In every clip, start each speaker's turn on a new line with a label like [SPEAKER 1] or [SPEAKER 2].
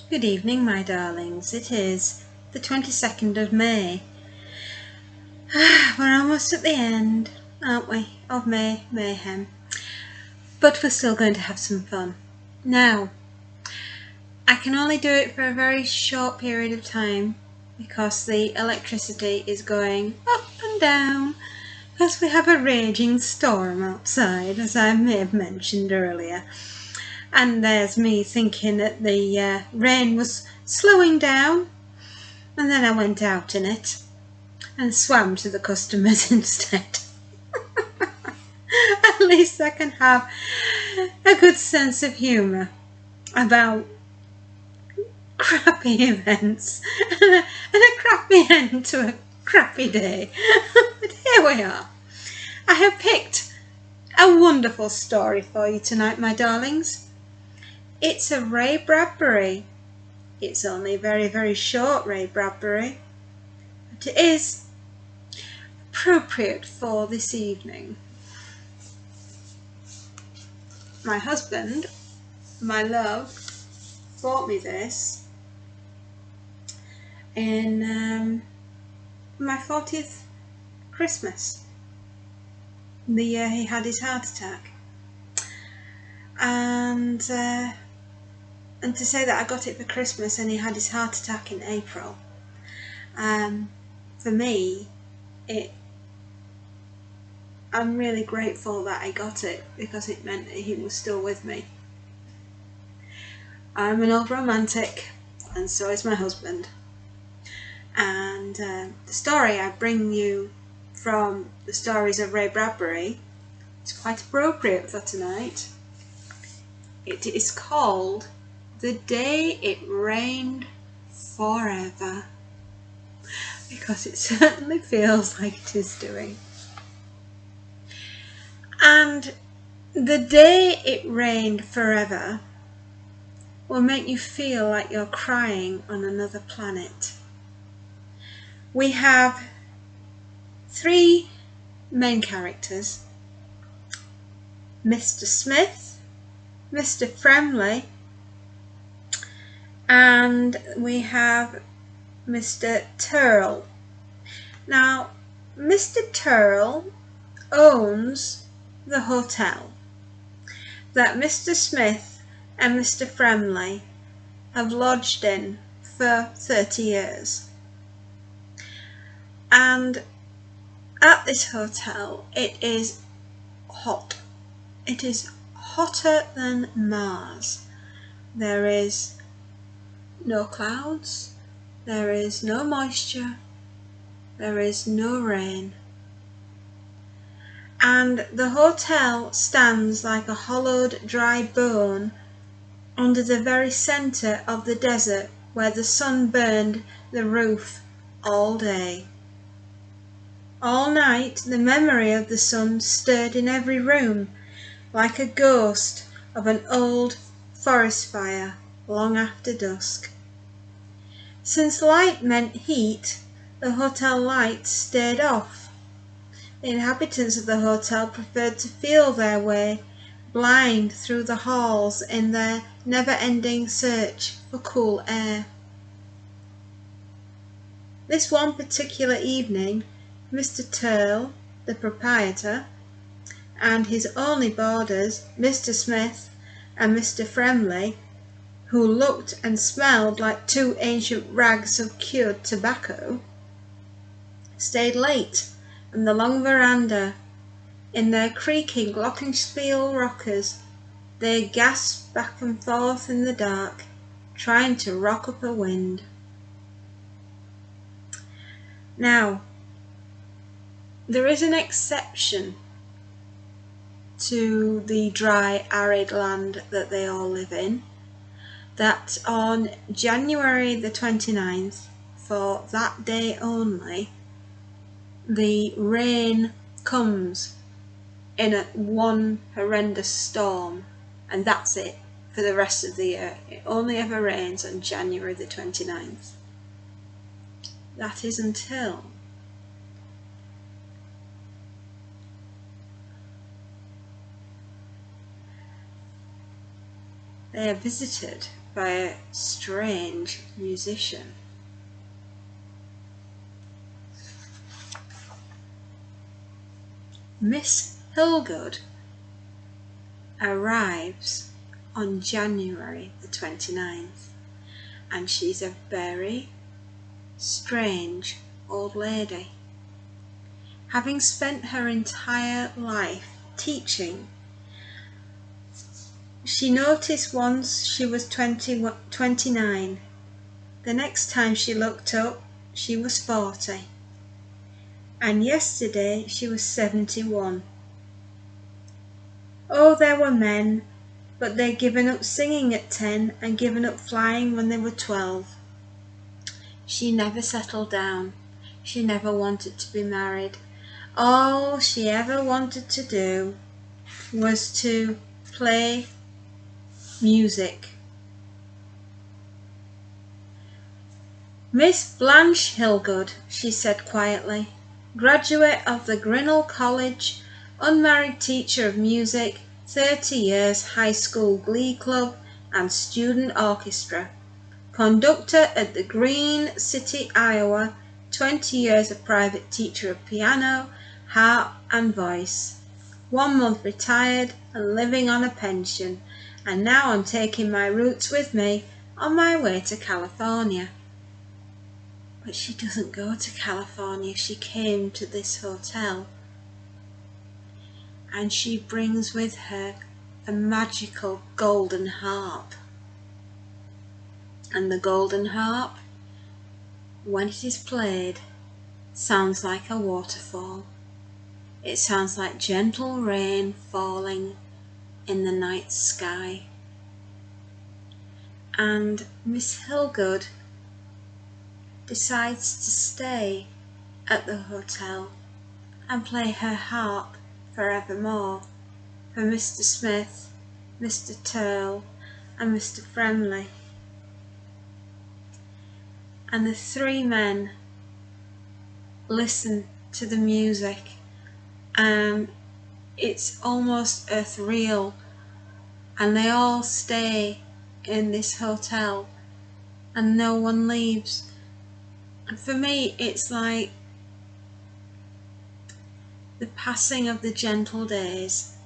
[SPEAKER 1] Good evening, my darlings. It is the 22nd of May. We're almost at the end, aren't we, of May mayhem. But we're still going to have some fun. Now, I can only do it for a very short period of time because the electricity is going up and down because we have a raging storm outside, as I may have mentioned earlier. And there's me thinking that the rain was slowing down, and then I went out in it and swam to the customers instead. At least I can have a good sense of humour about crappy events and a crappy end to a crappy day. But here we are. I have picked a wonderful story for you tonight, my darlings. It's a Ray Bradbury. It's only very, very short Ray Bradbury, but it is appropriate for this evening. My husband, my love, bought me this in my 40th Christmas, the year he had his heart attack. And to say that I got it for Christmas and he had his heart attack in April, for me, I'm really grateful that I got it because it meant that he was still with me. I'm an old romantic, and so is my husband. And the story I bring you from the stories of Ray Bradbury is quite appropriate for tonight. It is called The Day It Rained Forever, because it certainly feels like it is doing. And the day it rained forever will make you feel like you're crying on another planet. We have three main characters: Mr. Smith, Mr. Fremley, and we have Mr. Turl. Now, Mr. Turl owns the hotel that Mr. Smith and Mr. Fremley have lodged in for 30 years. And at this hotel, it is hot. It is hotter than Mars. There is no clouds, there is no moisture, there is no rain. And the hotel stands like a hollowed, dry bone under the very centre of the desert where the sun burned the roof all day. All night the memory of the sun stirred in every room like a ghost of an old forest fire long after dusk. Since light meant heat, the hotel lights stayed off. The inhabitants of the hotel preferred to feel their way blind through the halls in their never-ending search for cool air. This one particular evening, Mr. Turl, the proprietor, and his only boarders, Mr. Smith and Mr. Fremley, who looked and smelled like two ancient rags of cured tobacco, stayed late on the long veranda. In their creaking glockenspiel rockers, they gasped back and forth in the dark, trying to rock up a wind. Now, there is an exception to the dry, arid land that they all live in, that on January the 29th, for that day only, the rain comes in one horrendous storm, and that's it for the rest of the year. It only ever rains on January the 29th. That is until they are visited by a strange musician. Miss Hilgood arrives on January the 29th, and she's a very strange old lady. Having spent her entire life teaching, she noticed once she was 29. The next time she looked up, she was 40. And yesterday she was 71. Oh, there were men, but they'd given up singing at 10 and given up flying when they were 12. She never settled down. She never wanted to be married. All she ever wanted to do was to play music. Miss Blanche Hilgood, she said quietly, graduate of the Grinnell College, unmarried teacher of music, 30 years high school glee club and student orchestra, conductor at the Green City, Iowa, 20 years a private teacher of piano, harp and voice. 1 month retired and living on a pension, and now I'm taking my roots with me on my way to California. But she doesn't go to California, she came to this hotel. And she brings with her a magical golden harp. And the golden harp, when it is played, sounds like a waterfall. It sounds like gentle rain falling in the night sky. And Miss Hilgood decides to stay at the hotel and play her harp forevermore for Mr. Smith, Mr. Turle and Mr. Fremley. And the three men listen to the music, and it's almost ethereal, and they all stay in this hotel and no one leaves. And for me it's like the passing of the gentle days,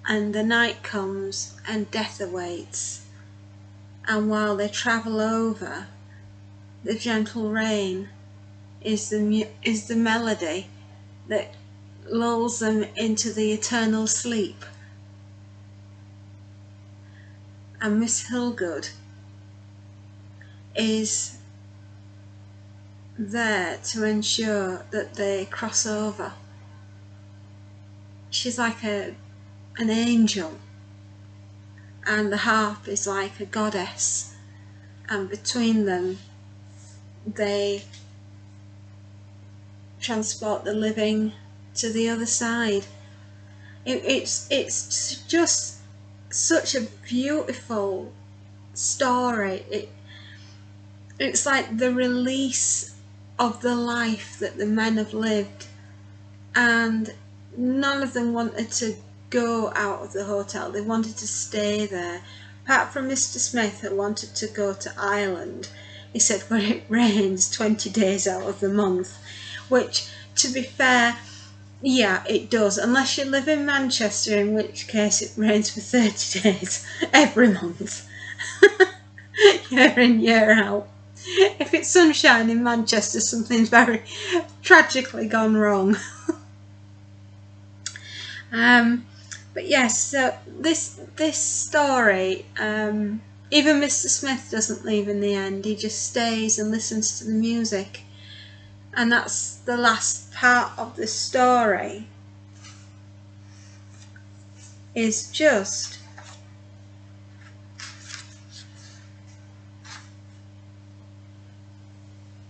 [SPEAKER 1] and the night comes and death awaits, and while they travel over, the gentle rain is the melody that lulls them into the eternal sleep. And Miss Hilgood is there to ensure that they cross over. She's like an angel, and the harp is like a goddess, and between them they transport the living to the other side. It's just such a beautiful story. It's like the release of the life that the men have lived, and none of them wanted to go out of the hotel. They wanted to stay there, apart from Mr. Smith, who wanted to go to Ireland. He said, well, it rains 20 days out of the month, which, to be fair, yeah, it does, unless you live in Manchester, in which case it rains for 30 days every month, year in, year out. If it's sunshine in Manchester, something's very tragically gone wrong. But yes, so this story, even Mr. Smith doesn't leave in the end. He just stays and listens to the music, and that's the last part of the story. Is just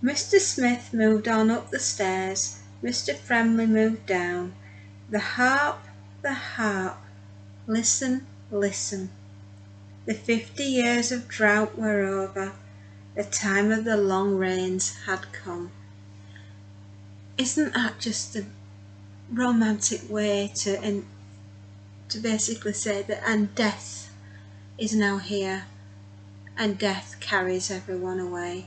[SPEAKER 1] Mr. Smith moved on up the stairs. Mr. Fremley moved down. The harp, listen, listen. The 50 years of drought were over. The time of the long rains had come. Isn't that just a romantic way to basically say that, and death is now here, and death carries everyone away.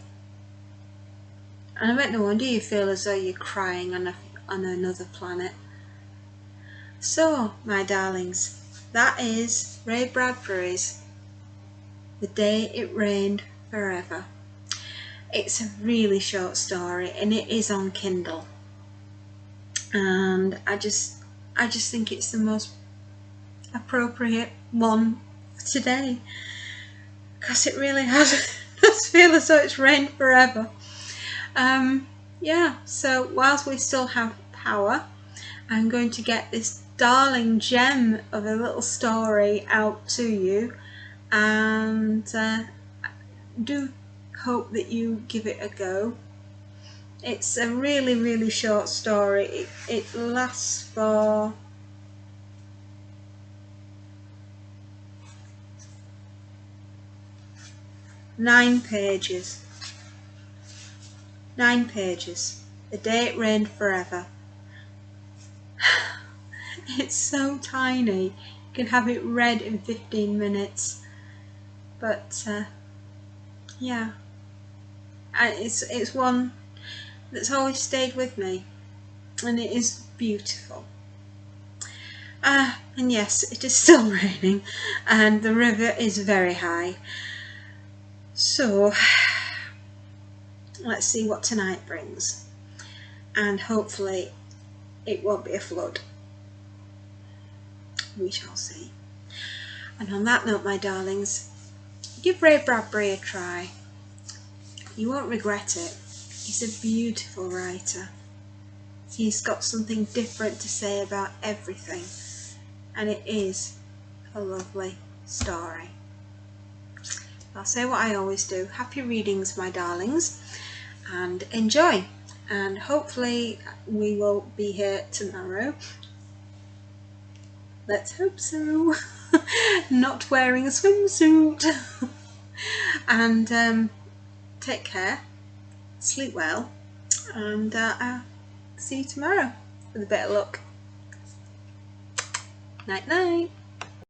[SPEAKER 1] And I bet no wonder you feel as though you're crying on another planet. So, my darlings, that is Ray Bradbury's The Day It Rained Forever. It's a really short story and it is on Kindle. And I just think it's the most appropriate one for today, because it really does feel as though it's rained forever. Yeah, so whilst we still have power, I'm going to get this darling gem of a little story out to you, and do hope that you give it a go. It's a really short story. It lasts for 9 pages. 9 pages. The Day It Rained Forever. It's so tiny. You can have it read in 15 minutes. But yeah, it's one that's always stayed with me, and it is beautiful. And yes, it is still raining, and the river is very high. So let's see what tonight brings, and hopefully it won't be a flood. We shall see. And on that note, my darlings, give Ray Bradbury a try. You won't regret it. He's a beautiful writer. He's got something different to say about everything, and it is a lovely story. I'll say what I always do. Happy readings, my darlings, and enjoy. And hopefully we will be here tomorrow. Let's hope so. Not wearing a swimsuit. And take care, sleep well, and I'll see you tomorrow with a bit of luck. Night night.